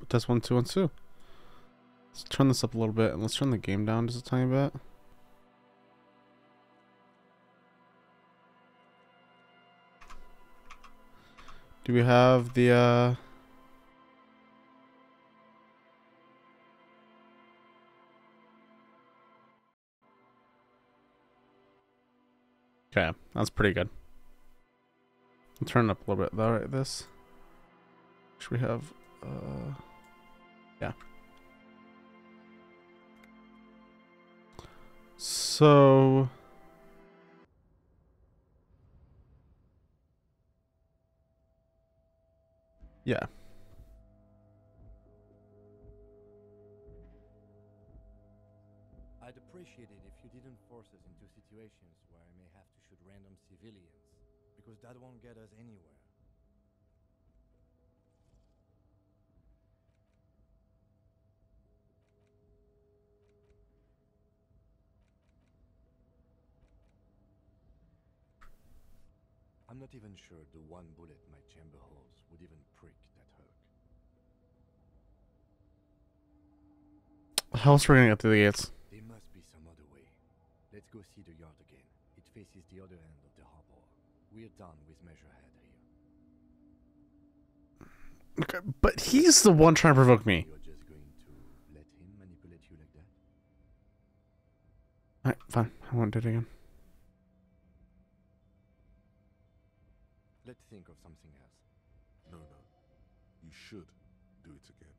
Test 1 2 1 2. Let's turn this up a little bit and let's turn the game down just a tiny bit. Do we have the Okay, that's pretty good. I'll turn it up a little bit though, right? This. Should we have yeah. So yeah. I'd appreciate it if you didn't force us into situations where I may have to shoot random civilians, because that won't get us anywhere. I'm not even sure the one bullet my chamber holds would even prick that hook. How else are we gonna get through the gates? There must be some other way. Let's go see the yard again. It faces the other end of the harbor. We're done with Measurehead here. Okay, but he's the one trying to provoke me. You're just going to let him manipulate you like that? Alright, fine. I won't do it again. Let's think of something else. No. You should do it again.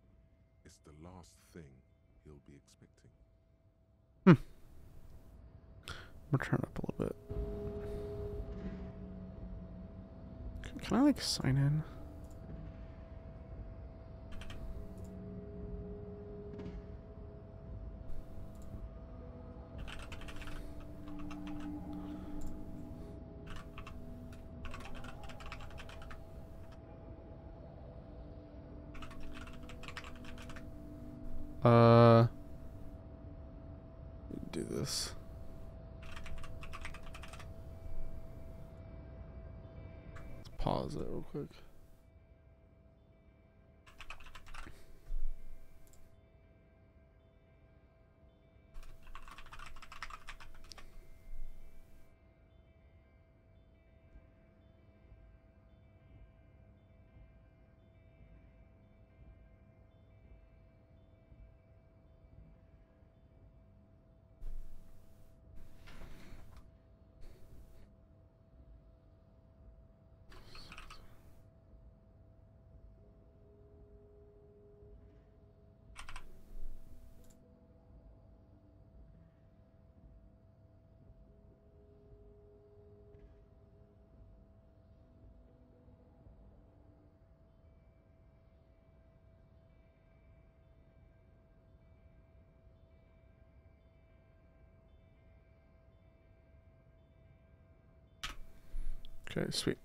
It's the last thing he'll be expecting. I'm gonna turn it up a little bit. Can I like sign in? Do this. Let's pause it real quick. Okay, sweet.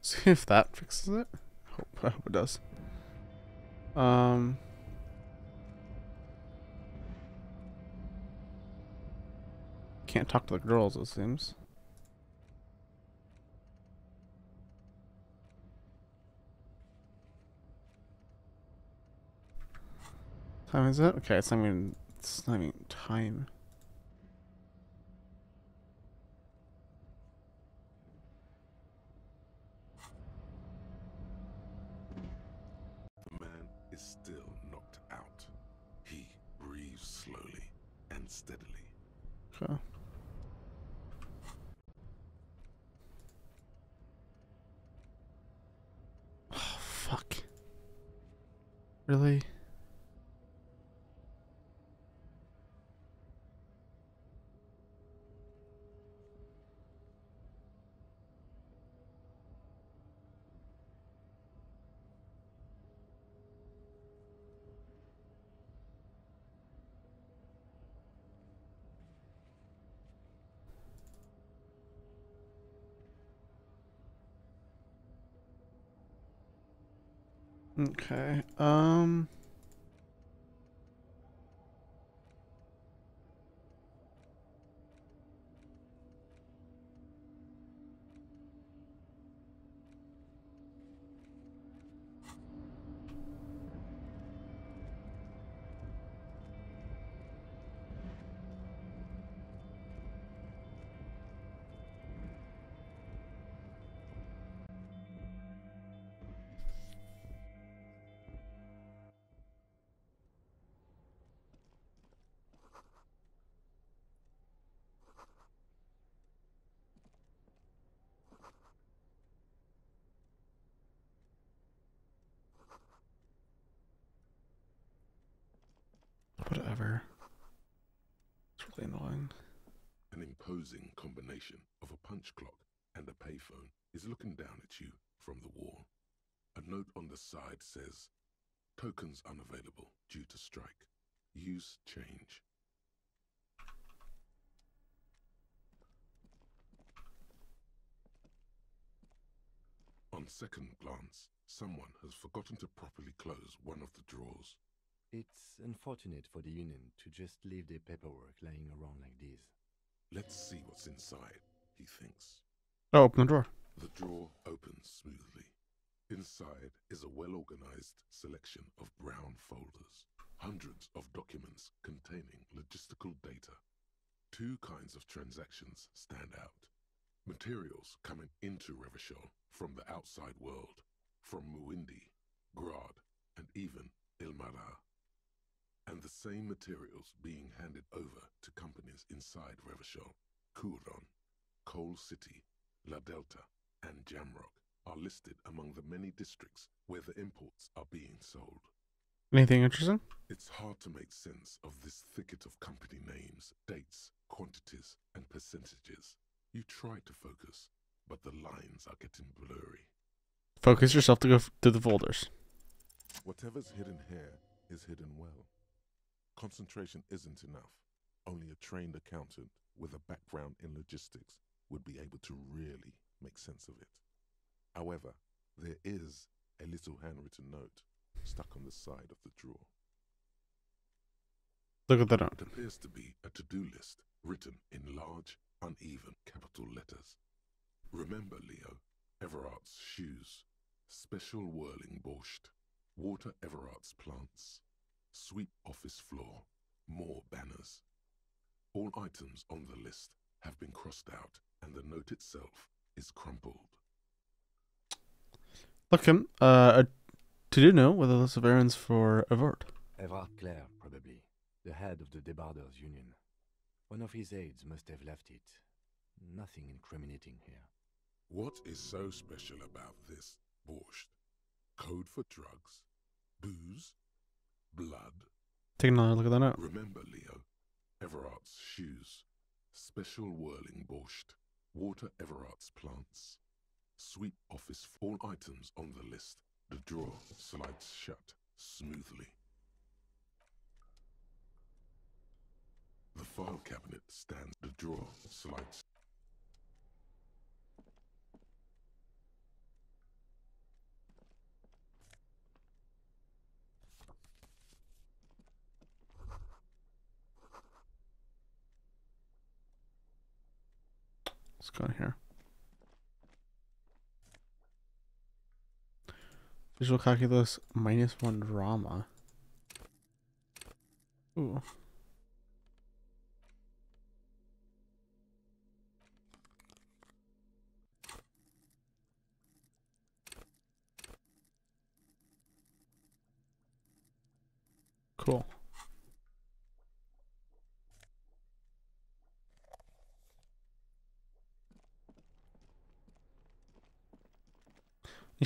See if that fixes it. I hope it does. Can't talk to the girls, it seems. Time is it? Okay, it's not even time. The man is still knocked out. He breathes slowly and steadily. Okay. Oh, fuck. Really? Okay. whatever. It's really annoying. An imposing combination of a punch clock and a payphone is looking down at you from the wall. A note on the side says, "Tokens unavailable due to strike. Use change." On second glance, someone has forgotten to properly close one of the drawers. It's unfortunate for the Union to just leave their paperwork lying around like this. Let's see what's inside, he thinks. Oh, open the drawer. The drawer opens smoothly. Inside is a well-organized selection of brown folders, hundreds of documents containing logistical data. Two kinds of transactions stand out. Materials coming into Revachol from the outside world, from Muindi, Grad, and even Ilmara. And the same materials being handed over to companies inside Revachol. Kuron, Coal City, La Delta, and Jamrock are listed among the many districts where the imports are being sold. Anything interesting? It's hard to make sense of this thicket of company names, dates, quantities, and percentages. You try to focus, but the lines are getting blurry. Focus yourself to go to the folders. Whatever's hidden here is hidden well. Concentration isn't enough. Only a trained accountant with a background in logistics would be able to really make sense of it. However, there is a little handwritten note stuck on the side of the drawer. Look at that note. It appears to be a to-do list written in large, uneven capital letters. Remember, Leo, Everart's shoes, special whirling borscht, water Everart's plants, sweep office floor, more banners. All items on the list have been crossed out, and the note itself is crumpled. Look him. To know whether this of errands for Avert. Everard Clare, probably. The head of the Debarders Union. One of his aides must have left it. Nothing incriminating here. What is so special about this borscht? Code for drugs? Booze? Blood? Take another look at that note. Remember, Leo, Everart's shoes, special whirling borscht, water Everart's plants, sweep office, all items on the list. The drawer slides shut smoothly. The file cabinet stands. The drawer slides. Let's go in here. Visual calculus -1 drama. Ooh. Cool.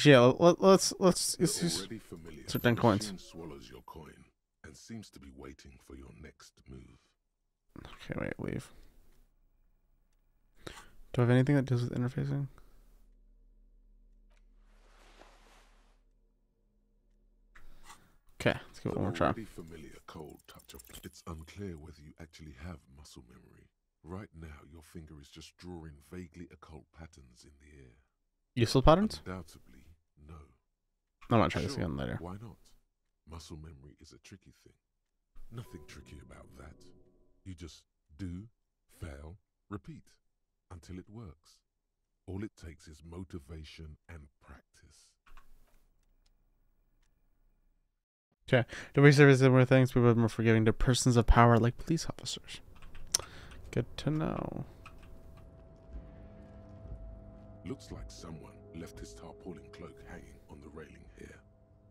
Yeah, let's just certain coins. Swallows your coin and seems to be waiting for your next move. Okay, wait, leave. Do I have anything that deals with interfacing? Okay, let's give it one more try. Familiar cold touch of. It's unclear whether you actually have muscle memory. Right now, your finger is just drawing vaguely occult patterns in the air. Useful patterns? Undoubtedly, no. I might try this again later. Why not? Muscle memory is a tricky thing. Nothing tricky about that. You just do, fail, repeat until it works. All it takes is motivation and practice. Okay. Do we service similar things? People are more forgiving to persons of power like police officers. Good to know. Looks like someone left his tarpaulin cloak hanging on the railing here.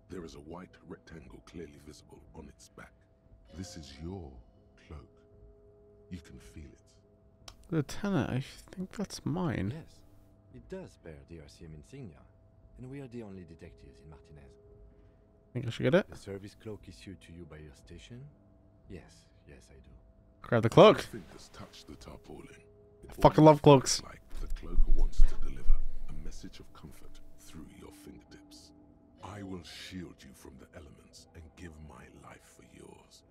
There is a white rectangle clearly visible on its back. This is your cloak. You can feel it. Lieutenant, I think that's mine. Yes, it does bear the RCM insignia, and we are the only detectives in Martinez. Think I should get it? The service cloak issued to you by your station? Yes, yes, I do. Grab the As cloak. your fingers touch the tarpaulin, it I fucking love almost feels cloaks. like the cloak wants to deliver a message of comfort through your fingertips. I will shield you from the elements and give my life for yours.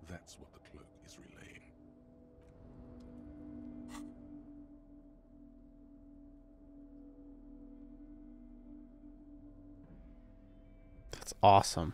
That's what the cloak is relaying. That's awesome.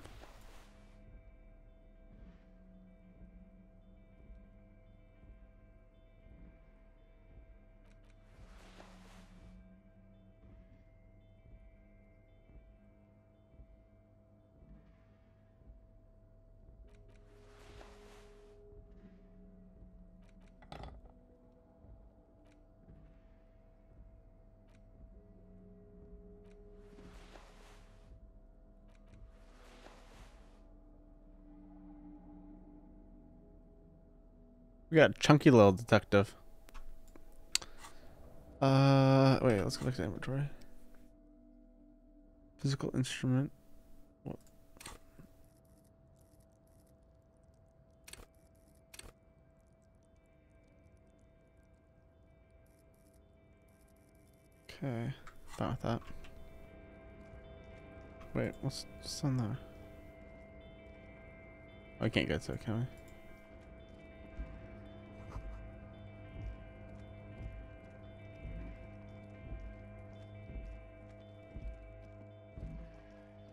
We got chunky little detective. Wait, let's go back to inventory. Physical instrument. What? Okay, fine with that. Wait, what's on there? I can't get to it, can we?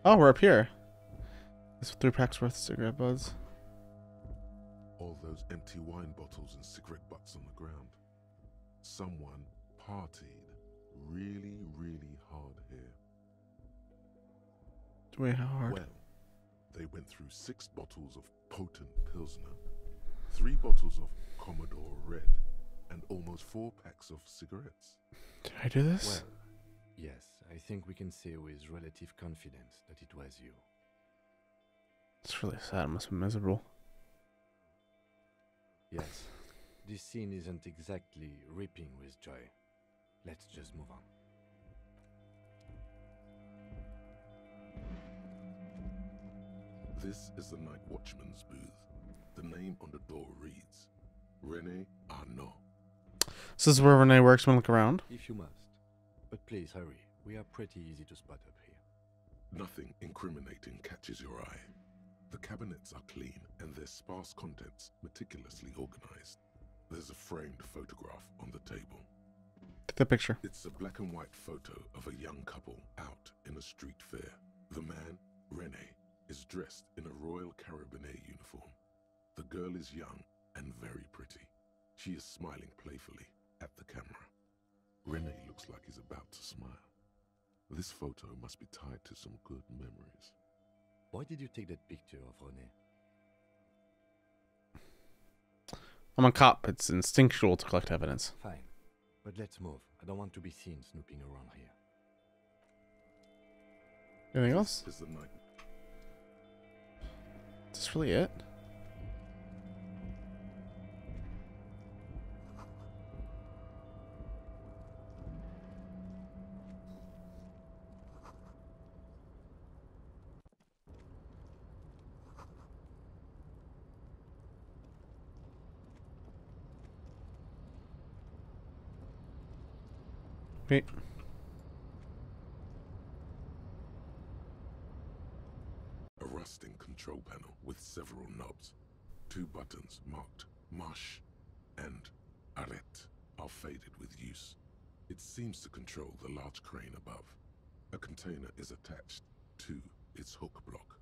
Oh, we're up here. It's 3 packs worth of cigarette butts. All those empty wine bottles and cigarette butts on the ground. Someone partied really, really hard here. Wait, how hard? Well, they went through 6 bottles of potent Pilsner, 3 bottles of Commodore Red, and almost 4 packs of cigarettes. Did I do this? Well, yes, I think we can say with relative confidence that it was you. It's really sad. It must be miserable. Yes, this scene isn't exactly ripping with joy. Let's just move on. This is the night watchman's booth. The name on the door reads, René Arnaud. So this is where Renee works when I look around. If you must. But please hurry, we are pretty easy to spot up here. Nothing incriminating catches your eye. The cabinets are clean and their sparse contents meticulously organized. There's a framed photograph on the table. Take the picture. It's a black and white photo of a young couple out in a street fair. The man, René, is dressed in a Royal Carabinier uniform. The girl is young and very pretty. She is smiling playfully at the camera. René looks like he's about to smile. This photo must be tied to some good memories. Why did you take that picture of René? I'm a cop. It's instinctual to collect evidence. Fine, but let's move. I don't want to be seen snooping around here. Anything else? This is the night. Is this really it? Wait. A rusting control panel with several knobs. 2 buttons marked Marche and Arrête are faded with use. It seems to control the large crane above. A container is attached to its hook block.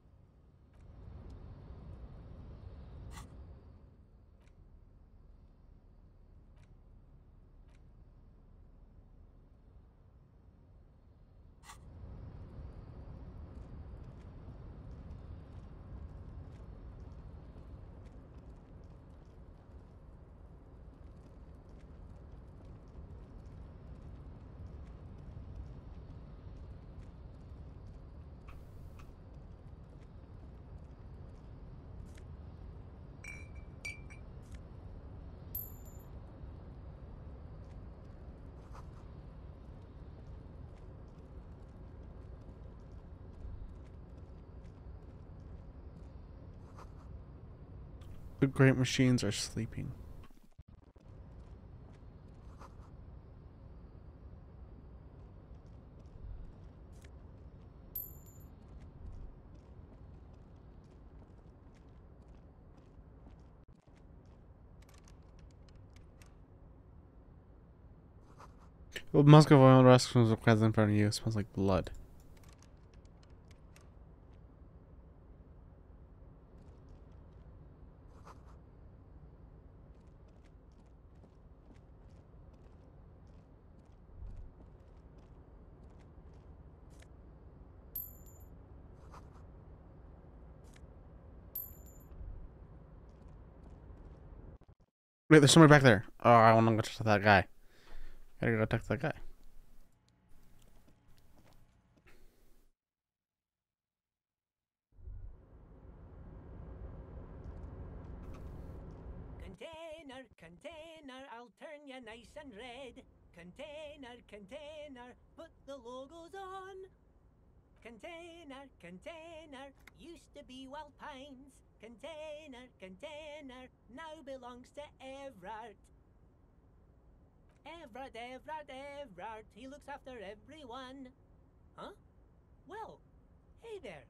The great machines are sleeping. Well, musk of oil restrooms are present in front of you. It smells like blood. Wait, there's somebody back there. Oh, I want to go talk to that guy. Gotta go talk to that guy. Container, container, I'll turn you nice and red. Container, container, put the logos on. Container, container, used to be Wild Pines. Container, container, now belongs to Everard. Everard, he looks after everyone. Huh? Well, hey there.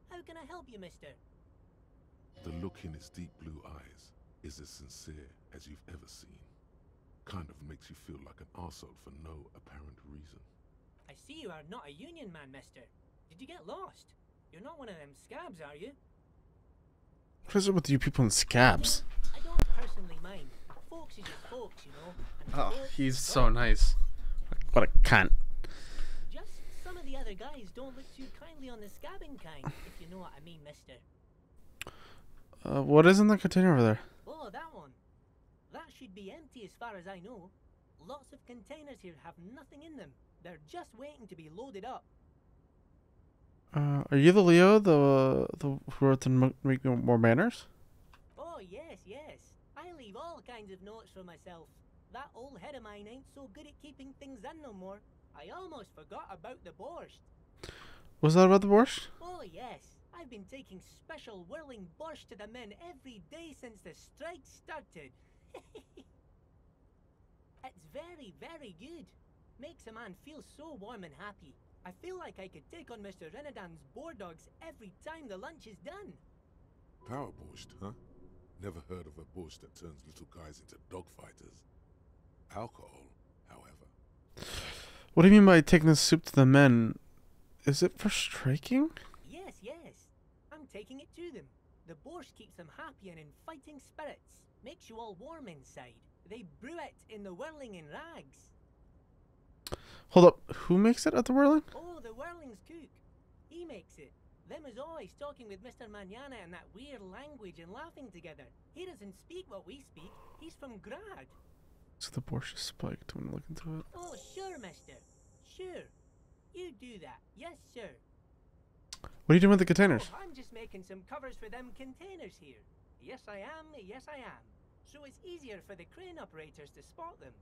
How can I help you, mister? The look in his deep blue eyes is as sincere as you've ever seen. Kind of makes you feel like an arsehole for no apparent reason. I see you are not a union man, mister. Did you get lost? You're not one of them scabs, are you? What is it with you people in scabs? I don't personally mind. Folks is just folks, you know. And Oh, folks he's is so folks. nice. What a cunt. Just some of the other guys don't look too kindly on the scabbing kind, if you know what I mean, mister. What is in the container over there? Oh, that one. That should be empty as far as I know. Lots of containers here have nothing in them. They're just waiting to be loaded up. Are you the Leo, the who wrote the Make More Manners? Oh, yes, yes. I leave all kinds of notes for myself. That old head of mine ain't so good at keeping things in no more. I almost forgot about the borscht. Was that about the borscht? Oh, yes. I've been taking special whirling borscht to the men every day since the strike started. It's very, very good. Makes a man feel so warm and happy. I feel like I could take on Mr. Renadan's boar dogs every time the lunch is done. Power borscht, huh? Never heard of a borscht that turns little guys into dogfighters. Alcohol, however. What do you mean by taking the soup to the men? Is it for striking? Yes, yes. I'm taking it to them. The borscht keeps them happy and in fighting spirits. Makes you all warm inside. They brew it in the whirling in rags. Hold up, who makes it at the Whirling? Oh, the whirling's cook. He makes it. Them is always talking with Mr. Manana in that weird language and laughing together. He doesn't speak what we speak. He's from Grad. So the borscht is spiked. I'm gonna look into it. Oh, sure, mister. Sure. You do that. Yes, sir. What are you doing with the containers? Oh, I'm just making some covers for them containers here. Yes, I am. Yes, I am. So it's easier for the crane operators to spot them.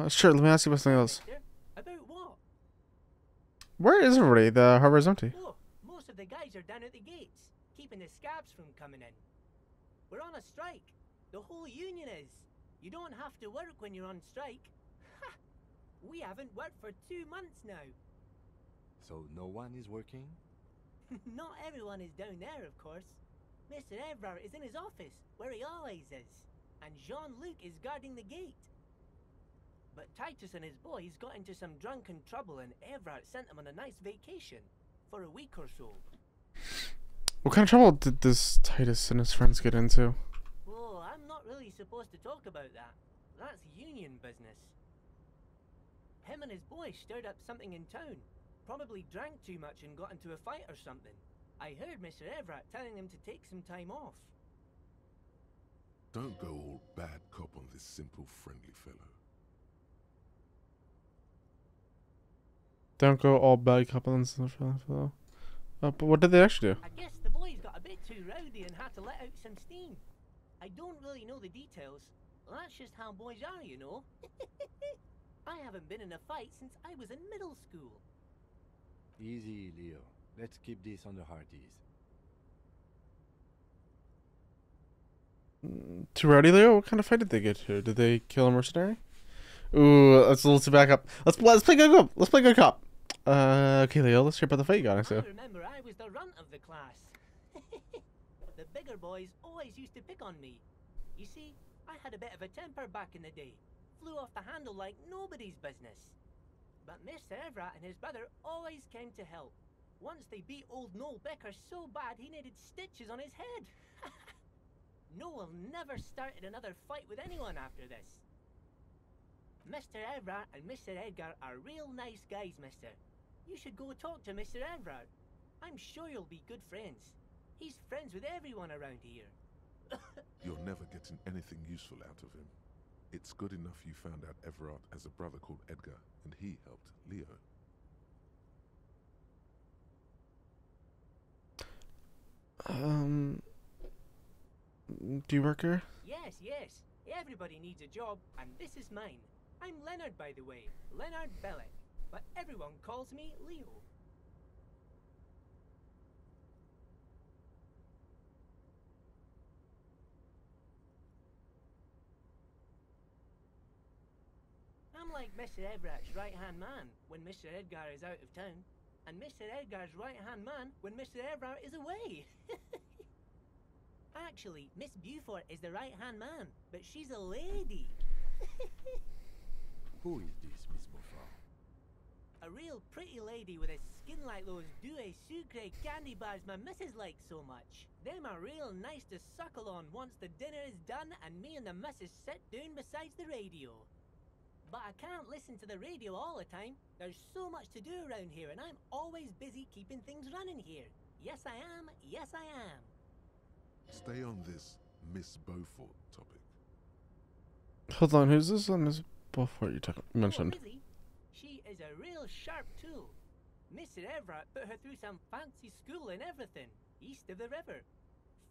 Sure, let me ask you about something else. Mister, about what? Where is everybody? The harbor is empty. Oh, most of the guys are down at the gates, keeping the scabs from coming in. We're on a strike. The whole union is. You don't have to work when you're on strike. Ha! We haven't worked for 2 months now. So no one is working? Not everyone is down there, of course. Mr. Everard is in his office, where he always is. And Jean-Luc is guarding the gate. But Titus and his boys got into some drunken trouble and Everard sent them on a nice vacation. For a week or so. What kind of trouble did this Titus and his friends get into? Oh, I'm not really supposed to talk about that. That's union business. Him and his boys stirred up something in town. Probably drank too much and got into a fight or something. I heard Mr. Everett telling them to take some time off. Don't go all bad cop on this simple, friendly fellow. Don't go all bad couples and stuff. But what did they actually do? I guess the boys got a bit too rowdy and had to let out some steam. I don't really know the details. That's just how boys are, you know. I haven't been in a fight since I was in middle school. Easy, Leo. Let's keep this on the hearties. Too rowdy, Leo? What kind of fight did they get to? Did they kill a mercenary? Ooh, let's back up. Let's play good cop. Let's play good cop. Okay, Leo, let's hear about the fight you got into. I remember I was the runt of the class. The bigger boys always used to pick on me. You see, I had a bit of a temper back in the day. Flew off the handle like nobody's business. But Mr. Everett and his brother always came to help. Once they beat old Noel Becker so bad he needed stitches on his head. Noel never started another fight with anyone after this. Mr. Everett and Mr. Edgar are real nice guys, mister. You should go talk to Mr. Everett. I'm sure you'll be good friends. He's friends with everyone around here. You're never getting anything useful out of him. It's good enough you found out Everard has a brother called Edgar, and he helped Leo. Do you work here? Yes, yes. Everybody needs a job, and this is mine. I'm Leonard, by the way. Leonard Bellick. But everyone calls me Leo. I'm like Mr. Everett's right-hand man when Mr. Edgar is out of town, and Mr. Edgar's right-hand man when Mr. Everett is away. Actually, Miss Beaufort is the right-hand man, but she's a lady. Who is this, Miss Beaufort? A real pretty lady with a skin like those Douai Sucre candy bars my missus likes so much. Them are real nice to suckle on once the dinner is done and me and the missus sit down besides the radio. But I can't listen to the radio all the time. There's so much to do around here and I'm always busy keeping things running here. Yes I am, yes I am. Stay on this Miss Beaufort topic. Hold on, who's this on Miss Beaufort you mentioned? Oh, Lizzie? She is a real sharp tool. Mr. Everett put her through some fancy school and everything, east of the river.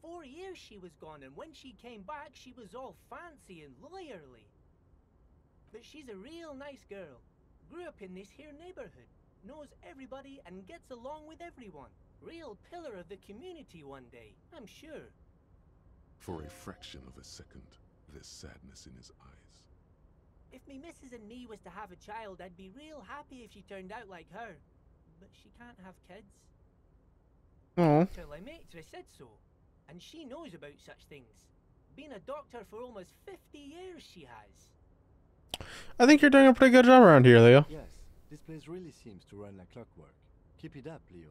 4 years she was gone, and when she came back, she was all fancy and lawyerly. But she's a real nice girl. Grew up in this here neighborhood, knows everybody and gets along with everyone. Real pillar of the community one day, I'm sure. For a fraction of a second, there's sadness in his eyes. If me missus and me was to have a child, I'd be real happy if she turned out like her. But she can't have kids. Oh. Till I matey said so. And she knows about such things. Been a doctor for almost 50 years she has. I think you're doing a pretty good job around here, Leo. Yes, this place really seems to run like clockwork. Keep it up, Leo.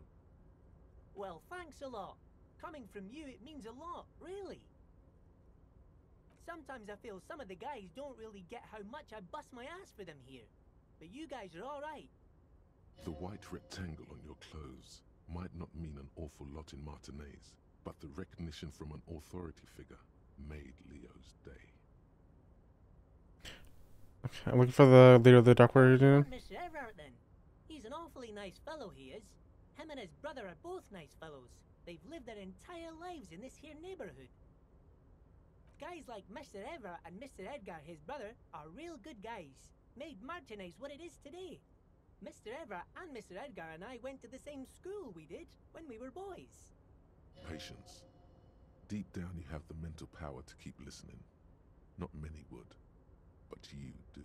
Well, thanks a lot. Coming from you, it means a lot, really. Sometimes I feel some of the guys don't really get how much I bust my ass for them here. But you guys are alright. The white rectangle on your clothes might not mean an awful lot in Martinez, but the recognition from an authority figure made Leo's day. Okay, I'm looking for the leader of the Dark Warrior Union. Mr. Everett, then. He's an awfully nice fellow, he is. Him and his brother are both nice fellows. They've lived their entire lives in this here neighborhood. Guys like Mr. Everett and Mr. Edgar, his brother, are real good guys. Made Martinez what it is today. Mr. Everett and Mr. Edgar and I went to the same school we did when we were boys. Patience. Deep down you have the mental power to keep listening. Not many would, but you do.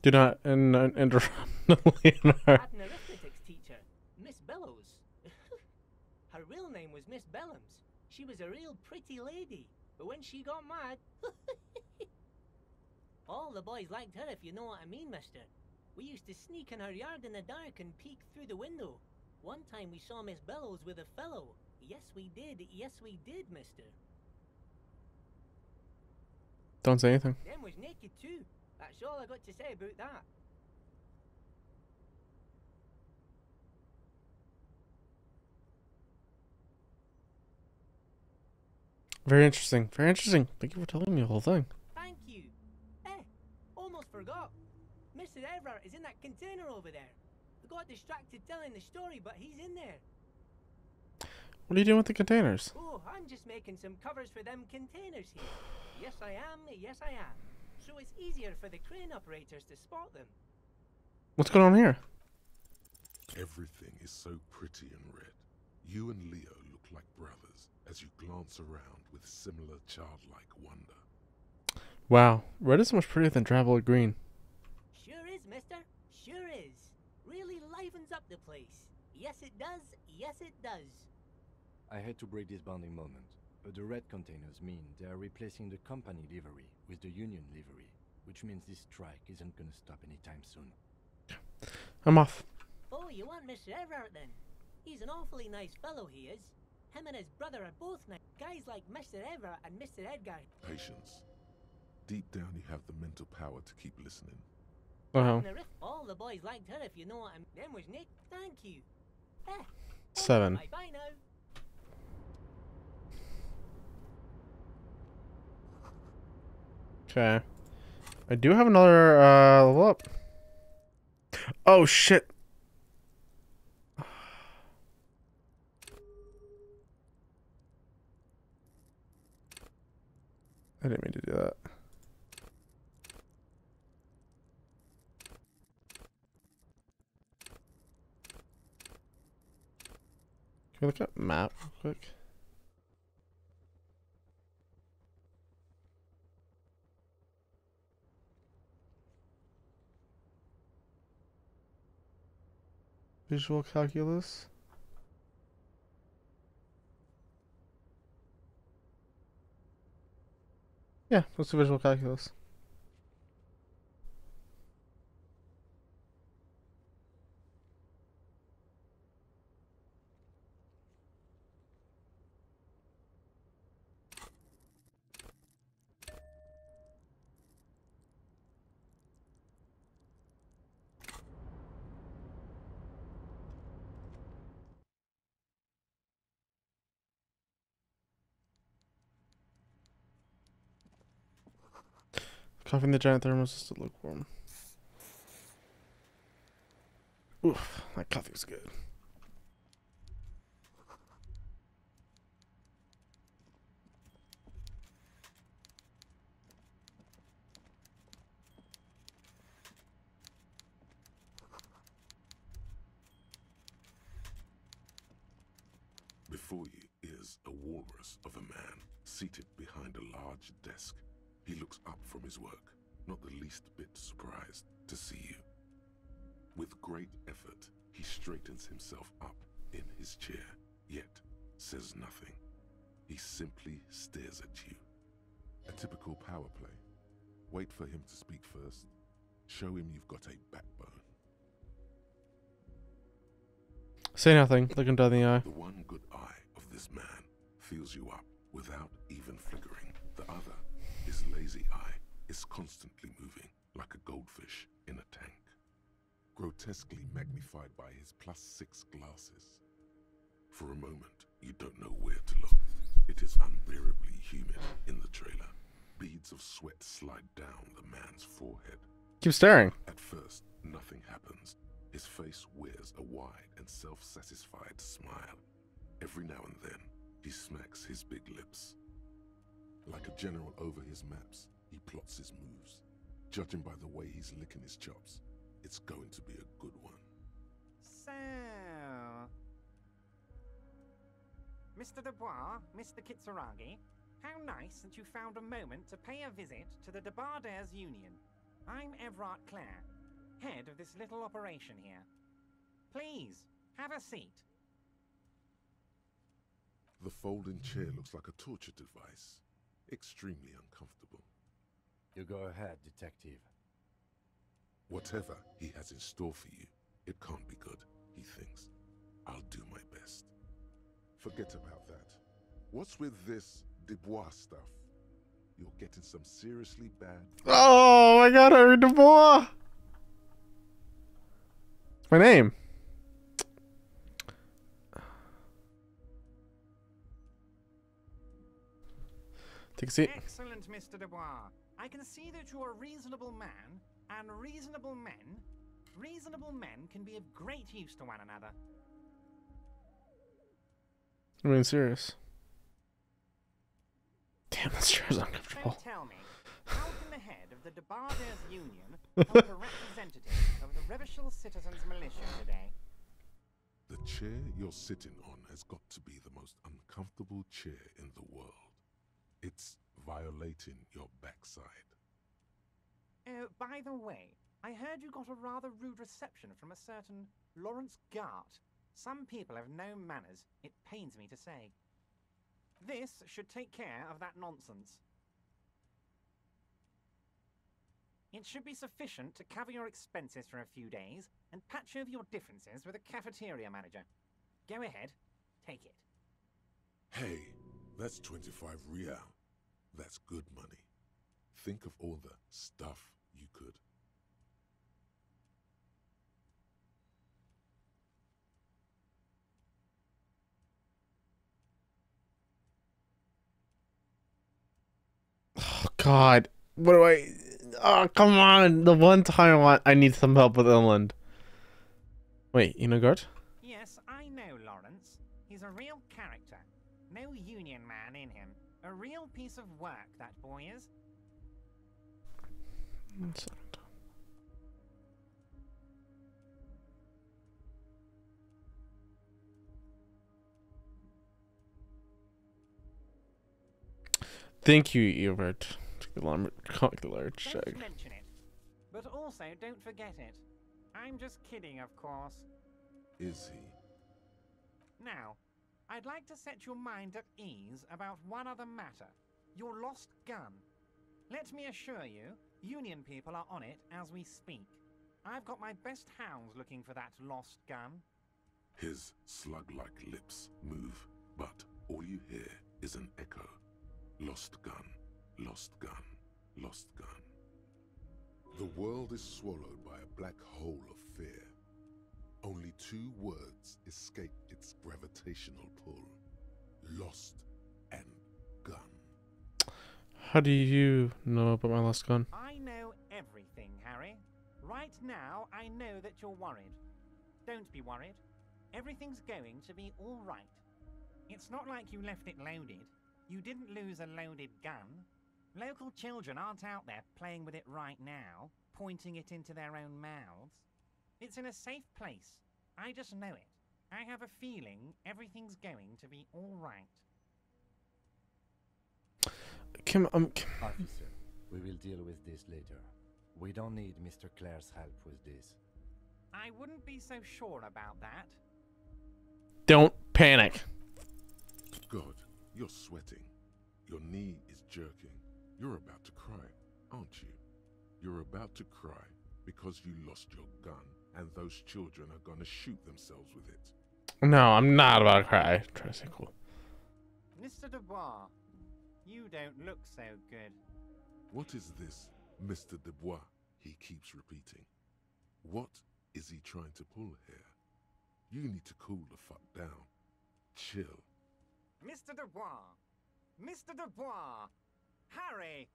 Do not interrupt Leonard. I had an arithmetics teacher, Miss Bellows. Her real name was Miss Bellams. She was a real pretty lady, but when she got mad... All the boys liked her, if you know what I mean, mister. We used to sneak in her yard in the dark and peek through the window. One time we saw Miss Bellows with a fellow. Yes, we did, mister. Don't say anything. Them was naked too. That's all I got to say about that. Very interesting. Very interesting. Thank you for telling me the whole thing. Thank you. Almost forgot. Mr. Everett is in that container over there. I got distracted telling the story, but he's in there. What are you doing with the containers? Oh, I'm just making some covers for them containers here. Yes, I am. Yes, I am. so it's easier for the crane operators to spot them. What's going on here? Everything is so pretty and red. You and Leo look like brothers as you glance around with similar childlike wonder. Wow, red is so much prettier than travel green. Sure is, mister. Sure is. Really livens up the place. Yes, it does. Yes, it does. I hate to break this bonding moment, but the red containers mean they are replacing the company livery with the Union livery, which means this strike isn't gonna stop anytime soon. I'm off. Oh, you want Mr. Everett then? He's an awfully nice fellow, he is. Him and his brother are both nice. Guys like Mr. Everett and Mr. Edgar. Patience. Deep down you have the mental power to keep listening. Uh-huh. All the boys liked her, if you know what I mean. Them was Nick. Thank you. Eh. 7. Bye-bye now. Okay. I do have another level up. Oh shit. I didn't mean to do that. Can we look at map real quick? Visual calculus. Yeah, what's the visual calculus? Coughing the giant thermostat to look warm. Oof, that coffee's good. Before you is a walrus of a man seated behind a large desk. He looks up from his work, not the least bit surprised to see you. With great effort, he straightens himself up in his chair, yet says nothing. He simply stares at you. A typical power play. Wait for him to speak first. Show him you've got a backbone. Say nothing. Look him down the eye. The one good eye of this man fills you up without even flickering. The other, his lazy eye, is constantly moving like a goldfish in a tank. Grotesquely magnified by his +6 glasses. For a moment, you don't know where to look. It is unbearably humid in the trailer. Beads of sweat slide down the man's forehead. Keep staring. At first, nothing happens. His face wears a wide and self-satisfied smile. Every now and then, he smacks his big lips. Like a general over his maps, he plots his moves. Judging by the way he's licking his chops, it's going to be a good one. So, Mr. Dubois, Mr. Kitsuragi, how nice that you found a moment to pay a visit to the Debarders Union. I'm Everard Clare, head of this little operation here. Please, have a seat. The folding chair looks like a torture device. Extremely uncomfortable. You go ahead, detective. Whatever he has in store for you, it can't be good, he thinks. I'll do my best. Forget about that. What's with this Dubois stuff? You're getting some seriously bad... Oh my god, Henry Dubois! My name. Take a seat. Excellent, Mr. Dubois. I can see that you're a reasonable man, and reasonable men can be of great use to one another. I mean, serious. Damn, this chair is So uncomfortable. tell me, how can the head of the Debarders Union held a representative of the Revachol Citizens Militia today. The chair you're sitting on has got to be the most uncomfortable chair in the world. It's violating your backside. Oh, by the way, I heard you got a rather rude reception from a certain Lawrence Gart. Some people have no manners, it pains me to say. This should take care of that nonsense. It should be sufficient to cover your expenses for a few days and patch over your differences with the cafeteria manager. Go ahead, take it. Hey, that's 25 real. That's good money. Think of all the stuff you could. Oh, God. What do I... Oh, come on. The one time I need some help with Inland. Wait, you know Gart? Yes, I know Lawrence. He's a real character. No union man in him. A real piece of work, that boy is. 1 second. Thank you, Ebert. Don't Check. mention it. But also, don't forget it. I'm just kidding, of course. Is he? Now, I'd like to set your mind at ease about one other matter. Your lost gun. Let me assure you, Union people are on it as we speak. I've got my best hounds looking for that lost gun. His slug-like lips move, but all you hear is an echo. Lost gun, lost gun, lost gun. The world is swallowed by a black hole of fear. Only 2 words escape its gravitational pull. Lost and gun. How do you know about my lost gun? I know everything, Harry. Right now, I know that you're worried. Don't be worried. Everything's going to be all right. It's not like you left it loaded. You didn't lose a loaded gun. Local children aren't out there playing with it right now, pointing it into their own mouths. It's in a safe place. I just know it. I have a feeling everything's going to be all right. Officer, we will deal with this later. We don't need Mr. Clare's help with this. I wouldn't be so sure about that. Don't panic. God, you're sweating. Your knee is jerking. You're about to cry, aren't you? You're about to cry because you lost your gun and those children are gonna shoot themselves with it. No, I'm not about to cry. Try to say cool. Mr. Dubois, you don't look so good. What is this, Mr. Dubois? He keeps repeating. What is he trying to pull here? You need to cool the fuck down. Chill. Mr. Dubois! Mr. Dubois! Harry!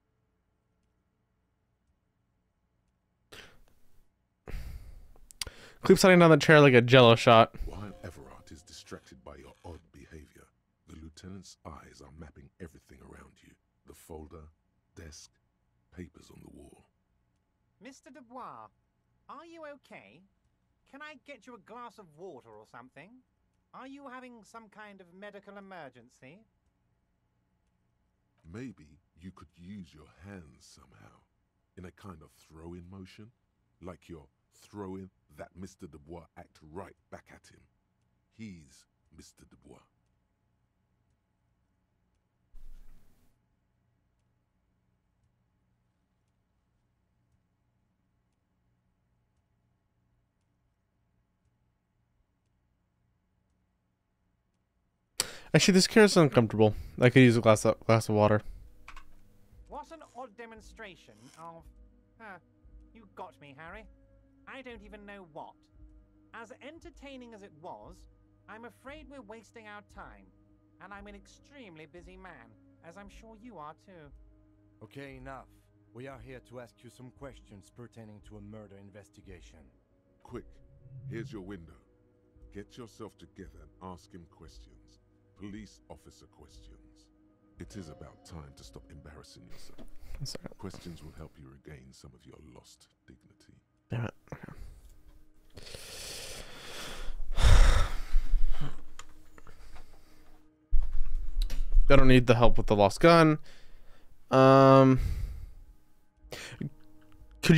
Keep sliding down the chair like a jello shot. While Everard is distracted by your odd behavior, the lieutenant's eyes are mapping everything around you. The folder, desk, papers on the wall. Mr. Dubois, are you okay? Can I get you a glass of water or something? Are you having some kind of medical emergency? Maybe you could use your hands somehow, in a kind of throw-in motion, like you're throwing that Mr. Dubois act right back at him. He's Mr. Dubois. Actually, this chair is uncomfortable. I could use a glass of water. What an odd demonstration of... you got me, Harry. I don't even know what. As entertaining as it was, I'm afraid we're wasting our time. And I'm an extremely busy man, as I'm sure you are too. Okay, enough. We are here to ask you some questions pertaining to a murder investigation. Quick, here's your window. Get yourself together and ask him questions. Police officer questions. It is about time to stop embarrassing yourself. One second. Questions will help you regain some of your lost dignity. Damn it. Okay. I don't need the help with the lost gun. Could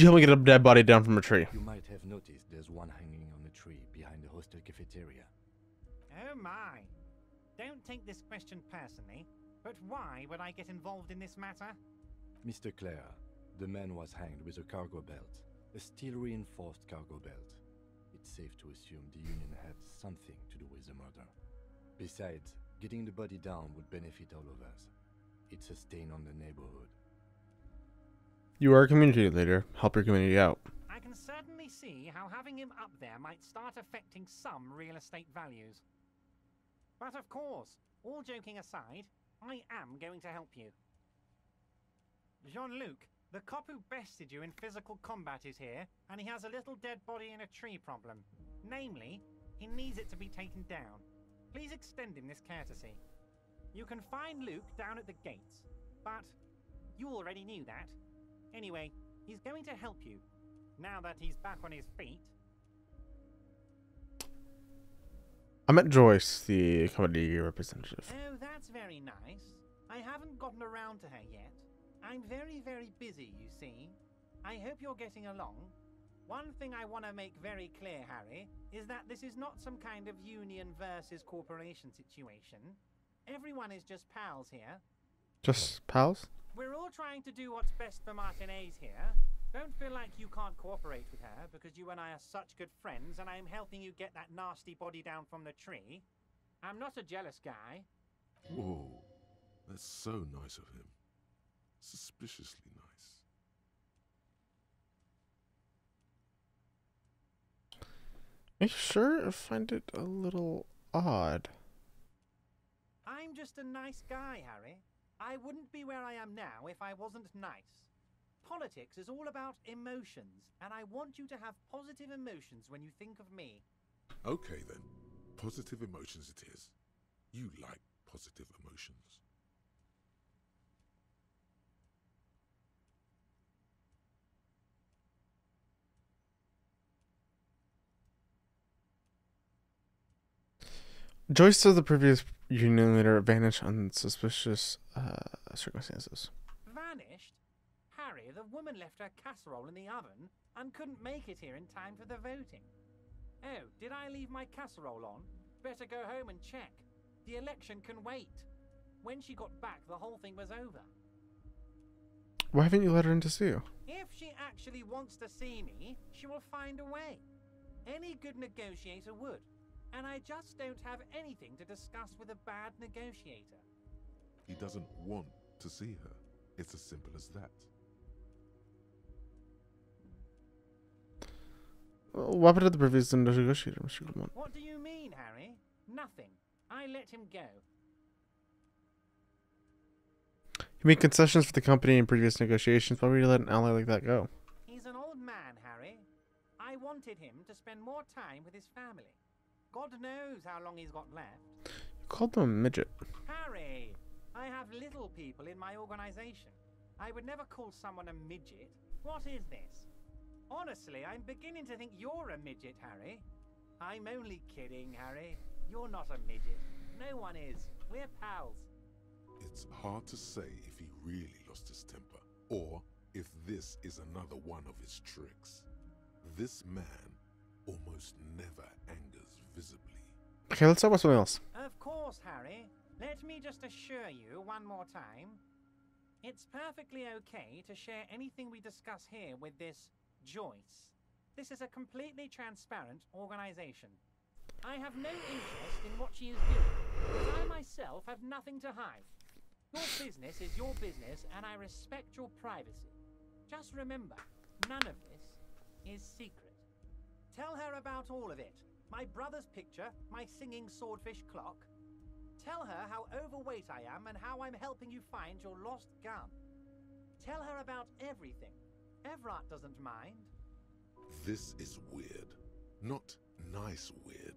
you help me get a dead body down from a tree? You might have noticed there's one hanging on a tree behind the hostel cafeteria. Oh my. Don't take this question personally, but why would I get involved in this matter? Mr. Clare, the man was hanged with a cargo belt, a steel-reinforced cargo belt. It's safe to assume the Union had something to do with the murder. Besides, getting the body down would benefit all of us. It's a stain on the neighborhood. You are a community leader. Help your community out. I can certainly see how having him up there might start affecting some real estate values. But of course, all joking aside, I am going to help you. Jean-Luc, the cop who bested you in physical combat is here, and he has a little dead body in a tree problem. Namely, he needs it to be taken down. Please extend him this courtesy. You can find Luke down at the gates, but you already knew that. Anyway, he's going to help you, now that he's back on his feet. I met Joyce, the comedy representative. Oh, that's very nice. I haven't gotten around to her yet. I'm very, very busy, you see. I hope you're getting along. One thing I want to make very clear, Harry, is that this is not some kind of union versus corporation situation. Everyone is just pals here. Just pals? We're all trying to do what's best for Martinez here. Don't feel like you can't cooperate with her, because you and I are such good friends, and I'm helping you get that nasty body down from the tree. I'm not a jealous guy. Whoa, that's so nice of him. Suspiciously nice. Are you sure? I find it a little odd. I'm just a nice guy, Harry. I wouldn't be where I am now if I wasn't nice. Politics is all about emotions, and I want you to have positive emotions when you think of me. Okay then, positive emotions it is. You like positive emotions. Joyce said the previous union leader vanished on suspicious circumstances. Vanished? Harry, the woman left her casserole in the oven and couldn't make it here in time for the voting. Oh, did I leave my casserole on? Better go home and check. The election can wait. When she got back, the whole thing was over. Why haven't you let her in to see you? If she actually wants to see me, she will find a way. Any good negotiator would. And I just don't have anything to discuss with a bad negotiator. He doesn't want to see her. It's as simple as that. What happened to the previous negotiator, Mr. Goodman? What do you mean, Harry? Nothing. I let him go. You made concessions for the company in previous negotiations. Why would you let an ally like that go? He's an old man, Harry. I wanted him to spend more time with his family. God knows how long he's got left. You called them a midget. Harry, I have little people in my organization. I would never call someone a midget. What is this? Honestly, I'm beginning to think you're a midget, Harry. I'm only kidding, Harry. You're not a midget. No one is. We're pals. It's hard to say if he really lost his temper, or if this is another one of his tricks. This man almost never angers visibly. Okay, let's talk about something else. Of course, Harry. Let me just assure you one more time. It's perfectly okay to share anything we discuss here with this Joyce. This is a completely transparent organization. I have no interest in what she is doing, because I myself have nothing to hide. Your business is your business, and I respect your privacy. Just remember, none of this is secret. Tell her about all of it. My brother's picture, my singing swordfish clock. Tell her how overweight I am and how I'm helping you find your lost gun. Tell her about everything. Everard doesn't mind. This is weird. Not nice weird.